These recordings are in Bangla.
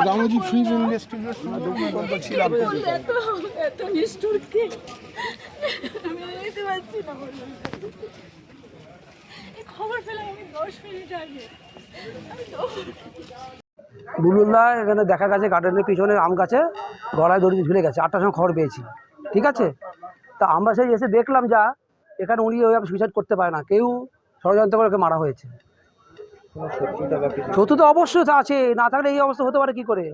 রামজি ফিল্ম ইনভেস্টিগেশন ছিলাম। এত নিষ্ঠুর কে আমি নিতে পারছি না। এই খবর পেলাম আমি 10 মিনিট আগে। বুলুল্লাহ এখানে দেখা গেছে গার্ডেনের পিছনে আম গাছে গলায় দড়ি ঝুলে গেছে, 8টার সময় খবর পেয়েছি, ঠিক আছে। তা আমরা সেই এসে দেখলাম যা এখানে উনি ওইভাবে সুইসাইড করতে পারে না, কেউ ষড়যন্ত্র করে ওকে মারা হয়েছে। শত্রু তো অবশ্যই আছে, না থাকলে এই অবস্থা হতে পারে কি করে।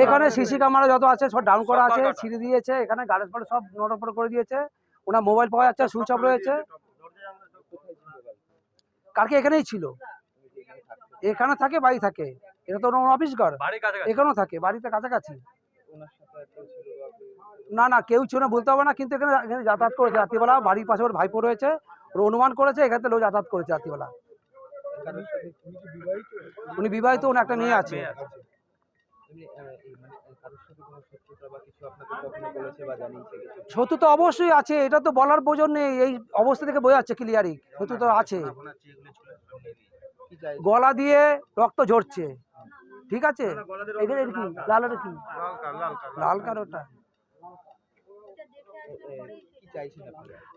এখানে সিসি ক্যামেরা যত আছে সব ডাউন করা আছে, ছিঁড়ে দিয়েছে, এখানে গাড়ি ফাড়ি সব নড়বড় করে দিয়েছে। ওনার মোবাইল পাওয়া যাচ্ছে, সুইচ অফ রয়েছে। কালকে এখানেই ছিল, এখানে থাকে, বাড়ি থাকে, এটা তো ওনার অফিস ঘর, এখানেও থাকে, বাড়িতে কাছাকাছি। না না কেউ ছিল না বলতে হবে না, কিন্তু এখানে যাতায়াত করেছে রাত্রিবেলা, বাড়ির পাশে ওর ভাইপো রয়েছে, ওর অনুমান করেছে এখান থেকে লোক যাতায়াত করেছে রাত্রিবেলা। উনি বিবাহিত, উনি একটা মেয়ে আছে। শত্রু তো অবশ্যই আছে, এটা তো বলার প্রয়োজন নেই, এই অবস্থা থেকে বোঝা যাচ্ছে ক্লিয়ারই শত্রু তো আছে। গলা দিয়ে রক্ত ঝরছে, ঠিক আছে। এখানে কি লাল, কি লাল কারোটা,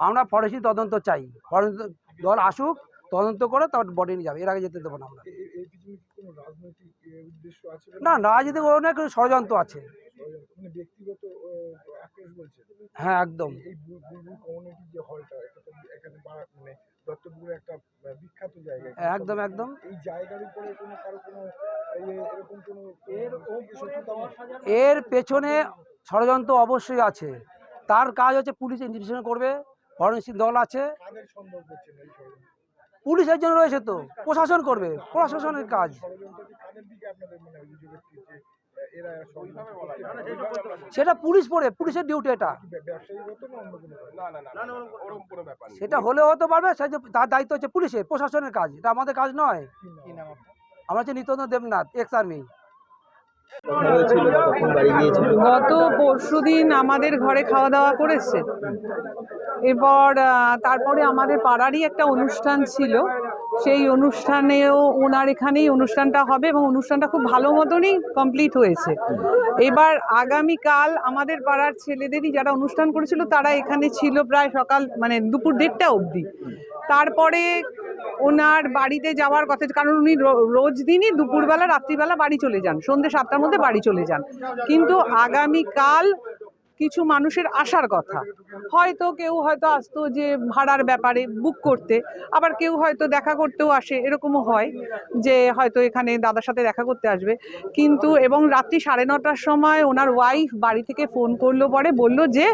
আমরা ফরেন্সিক তদন্ত চাই, ফরেন্সিক দল আসুক, তদন্ত করে তার বডি নিয়ে যাবে, এর আগে যেতে দেবো না আমরা। না রাজনীতি অনেক ষড়যন্ত্র আছে। হ্যাঁ একদম। একদম একদম। এর পেছনে ষড়যন্ত্র অবশ্যই আছে, তার কাজ হচ্ছে পুলিশ ইনভেস্টিগেশন করবে, ফরেন্সিক দল আছে, পুলিশের জন্য রয়েছে তো, প্রশাসন করবে, প্রশাসনের কাজ। সেটা পুলিশ পড়ে, পুলিশের ডিউটি এটা, সেটা হলেও হতে পারবে, তার দায়িত্ব হচ্ছে পুলিশের, প্রশাসনের কাজ, এটা আমাদের কাজ নয়। আমরা হচ্ছে নিত্যন্ত দেবনাথ, এক্স আর্মি। গত পরশুদিন আমাদের ঘরে খাওয়া দাওয়া করেছে, এরপর তারপরে আমাদের পাড়ারই একটা অনুষ্ঠান ছিল, সেই অনুষ্ঠানেও ওনার এখানেই অনুষ্ঠানটা হবে এবং অনুষ্ঠানটা খুব ভালো মতনই কমপ্লিট হয়েছে। এবার আগামীকাল আমাদের পাড়ার ছেলেদেরই যারা অনুষ্ঠান করেছিল তারা এখানে ছিল প্রায় সকাল মানে দুপুর 1:30 অবধি। তারপরে ওনার বাড়িতে যাওয়ার কথা, কারণ উনি রোজ দিনই দুপুরবেলা রাত্রিবেলা বাড়ি চলে যান, সন্ধ্যে 7টার মধ্যে বাড়ি চলে যান। কিন্তু আগামীকাল কিছু মানুষের আসার কথা, হয়তো কেউ হয়তো আসতো যে ভাড়ার ব্যাপারে বুক করতে, আবার কেউ হয়তো দেখা করতেও আসে, এরকমও হয় যে হয়তো এখানে দাদার সাথে দেখা করতে আসবে। কিন্তু এবং রাত্রি 9:30টার সময় ওনার ওয়াইফ বাড়ি থেকে ফোন করলো, পরে বলল যে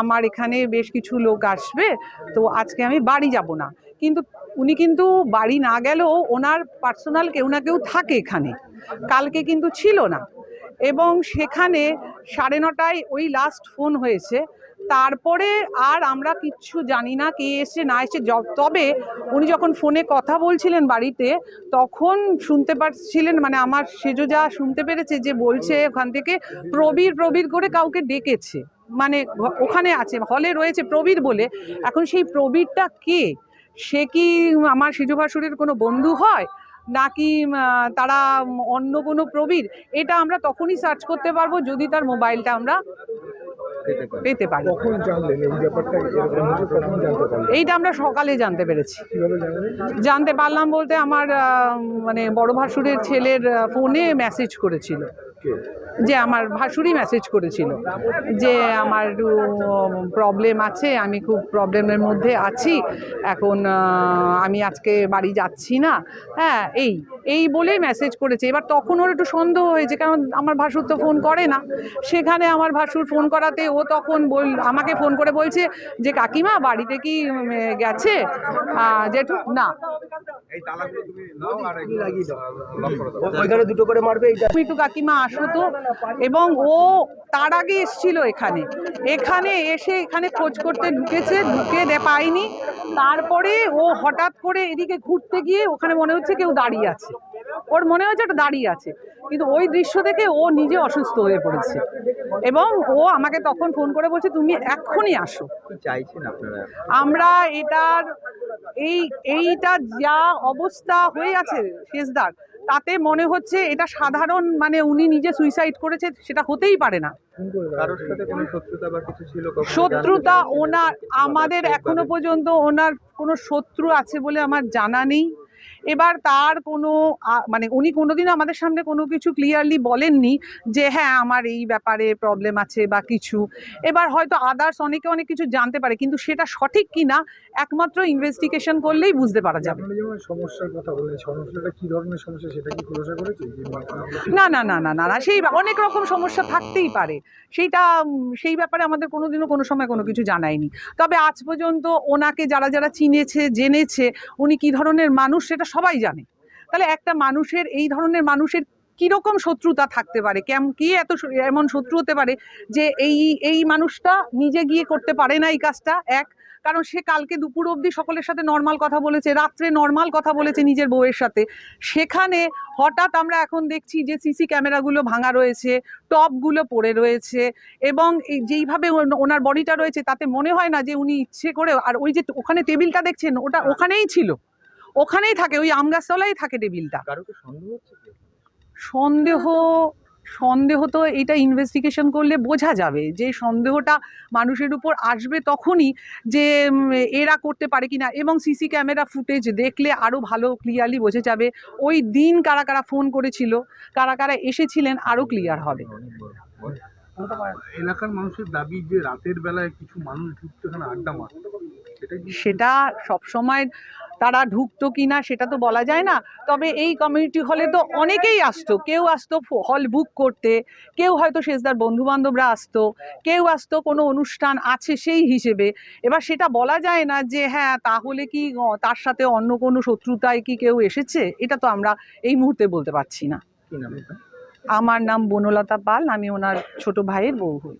আমার এখানে বেশ কিছু লোক আসবে, তো আজকে আমি বাড়ি যাব না। কিন্তু উনি কিন্তু বাড়ি না গেলেও ওনার পার্সোনাল কেউ না কেউ থাকে এখানে, কালকে কিন্তু ছিল না। এবং সেখানে 9:30টায় ওই লাস্ট ফোন হয়েছে, তারপরে আর আমরা কিচ্ছু জানি না কে এসে না এসে। তবে উনি যখন ফোনে কথা বলছিলেন বাড়িতে, তখন শুনতে পাচ্ছিলেন, মানে আমার সেজো যা শুনতে পেরেছে, যে বলছে ওখান থেকে প্রবীর প্রবীর করে কাউকে ডেকেছে, মানে ওখানে আছে, হলে রয়েছে প্রবীর বলে। এখন সেই প্রবীরটা কে, সে কি আমার সেজো ভাসুরের কোনো বন্ধু হয় নাকি তারা অন্য কোনো প্রবীর, এটা আমরা তখনই সার্চ করতে পারবো যদি তার মোবাইলটা আমরা পেতে পারি। এইটা আমরা সকালে জানতে পেরেছি। জানতে পারলাম বলতে আমার মানে বড় ভাসুরের ছেলের ফোনে মেসেজ করেছিল, যে আমার ভাসুরই মেসেজ করেছিল যে আমার একটু প্রবলেম আছে, আমি খুব প্রবলেমের মধ্যে আছি, এখন আমি আজকে বাড়ি যাচ্ছি না, হ্যাঁ এই বলেই মেসেজ করেছে। এবার তখন ওর একটু সন্দেহ হয়েছে, কারণ আমার ভাসুর তো ফোন করে না। সেখানে আমার ভাসুর ফোন করাতে ও তখন আমাকে ফোন করে বলছে যে কাকিমা বাড়িতে কি গেছে, জেঠু না দুটো করে মারবে, একটু কাকিমা আসো তো। এবং ও তার আগে এসেছিল এখানে এসে এখানে খোঁজ করতে ঢুকেছে, ঢুকে পায়নি। তারপরে ও হঠাৎ করে এদিকে ঘুরতে গিয়ে ওখানে মনে হচ্ছে কেউ দাঁড়িয়ে আছে, ওর মনে হচ্ছে একটা দাঁড়িয়ে আছে, কিন্তু ওই দৃশ্য দেখে ও নিজে অসুস্থ হয়ে পড়েছে। এবং ও আমাকে তখন ফোন করে বলছে তুমি এক্ষুনি আসো। চাইছেন আপনারা? আমরা এটার এইটা যা অবস্থা হয়ে আছে শেষদার, তাতে মনে হচ্ছে এটা সাধারণ মানে উনি নিজে সুইসাইড করেছে, সেটা হতেই পারে না। কারোর সাথে কোনো শত্রুতা বা কিছু ছিল? শত্রুতা ওনার আমাদের এখনো পর্যন্ত ওনার কোনো শত্রু আছে বলে আমার জানা নেই। এবার তার কোনো মানে উনি কোনোদিন আমাদের সামনে কোনো কিছু ক্লিয়ারলি বলেননি যে হ্যাঁ আমার এই ব্যাপারে প্রবলেম আছে বা কিছু। এবার হয়তো আদার্স অনেকে অনেক কিছু জানতে পারে, কিন্তু সেটা সঠিক কিনা একমাত্র ইনভেস্টিগেশন করলেই বুঝতে পারা যাবে। সমস্যার কথা বলেন, সমস্যাটা কি ধরনের সমস্যা সেটা কি খুলাসা করেছে? না না না না না না সেই অনেক রকম সমস্যা থাকতেই পারে, সেই ব্যাপারে আমাদের কোনোদিনও কোনো সময় কোনো কিছু জানায়নি। তবে আজ পর্যন্ত ওনাকে যারা যারা চিনেছে জেনেছে উনি কী ধরনের মানুষ সেটা সবাই জানে। তাহলে একটা মানুষের এই ধরনের মানুষের কীরকম শত্রুতা থাকতে পারে, কি এমন শত্রু হতে পারে যে এই মানুষটা নিজে গিয়ে করতে পারে না এই কাজটা। কারণ সে কালকে দুপুর অবধি সকলের সাথে নর্মাল কথা বলেছে, রাত্রে নর্মাল কথা বলেছে নিজের বউয়ের সাথে, সেখানে হঠাৎ আমরা এখন দেখছি যে সিসি ক্যামেরাগুলো ভাঙা রয়েছে, টপগুলো পড়ে রয়েছে, এবং যেইভাবে ওনার বডিটা রয়েছে তাতে মনে হয় না যে উনি ইচ্ছে করে। আর ওই যে ওখানে টেবিলটা দেখছেন ওটা ওখানেই ছিল, ওখানেই থাকে, ওই আম গাছতলায় থাকে টেবিলটা। সন্দেহ তো এটা ইনভেস্টিগেশন করলে বোঝা যাবে, যে সন্দেহটা মানুষের উপর আসবে তখনই যে এরা করতে পারে কিনা, এবং সিসি ক্যামেরা ফুটেজ দেখলে আরও ভালো ক্লিয়ারলি বোঝা যাবে ওই দিন কারা কারা ফোন করেছিল, কারা কারা এসেছিলেন, আরও ক্লিয়ার হবে। এলাকার মানুষের দাবি যে রাতের বেলায় কিছু মানুষ ঢুকতো এখানে আড্ডা মারতো, সেটা সবসময় তারা ঢুকতো কিনা সেটা তো বলা যায় না। তবে এই কমিউনিটি হলে তো অনেকেই আসতো, কেউ আসতো হল বুক করতে, কেউ হয়তো শেষদার বন্ধু বান্ধবরা আসতো, কেউ আসতো কোনো অনুষ্ঠান আছে সেই হিসেবে। এবার সেটা বলা যায় না যে হ্যাঁ তাহলে কি তার সাথে অন্য কোনো শত্রুতায় কি কেউ এসেছে, এটা তো আমরা এই মুহূর্তে বলতে পারছি না। আমার নাম বনলতা পাল, আমি ওনার ছোট ভাইয়ের বউ হই।